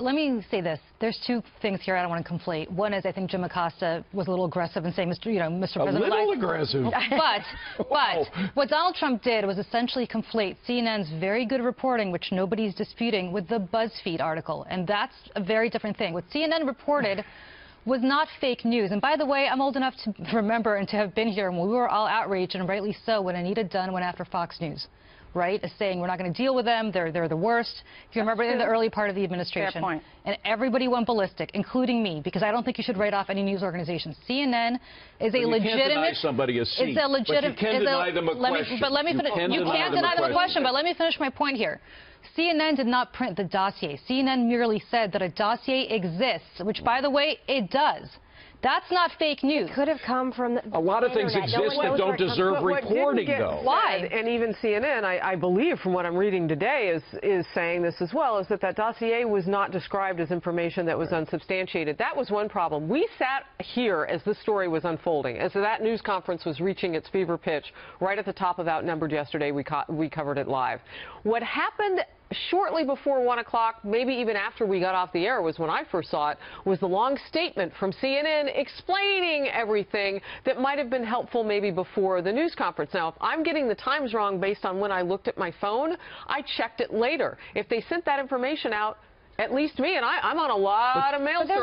Let me say this. There's two things here I don't want to conflate. One is I think Jim Acosta was a little aggressive in saying, Mr. President. A little aggressive. But what Donald Trump did was essentially conflate CNN's very good reporting, which nobody's disputing, with the BuzzFeed article. And that's a very different thing. What CNN reported was not fake news. And by the way, I'm old enough to remember and to have been here when we were all outraged, and rightly so, when Anita Dunn went after Fox News. Right, as saying we're not going to deal with them, they're the worst. If you remember, in the early part of the administration. Fair point. And everybody went ballistic, including me, because I don't think you should write off any news organization. CNN is a legitimate. You can't deny somebody a seat. It's a legitimate. But you can deny them a question. But let me finish. You can't deny them a question. But let me finish my point here. CNN did not print the dossier. CNN merely said that a dossier exists, which, by the way, it does. That's not fake news. It could have come from a lot of things exist that don't deserve reporting, though. Why? And even CNN, I believe, from what I'm reading today, is saying this as well, is that dossier was not described as information that was unsubstantiated. That was one problem. We sat here as this story was unfolding, as that news conference was reaching its fever pitch right at the top of Outnumbered yesterday. We covered it live. What happened shortly before 1 o'clock, maybe even after we got off the air, was when I first saw it, was the long statement from CNN explaining everything that might have been helpful maybe before the news conference. Now, if I'm getting the times wrong based on when I looked at my phone, I checked it later. If they sent that information out, at least me, and I'm on a lot of mail service.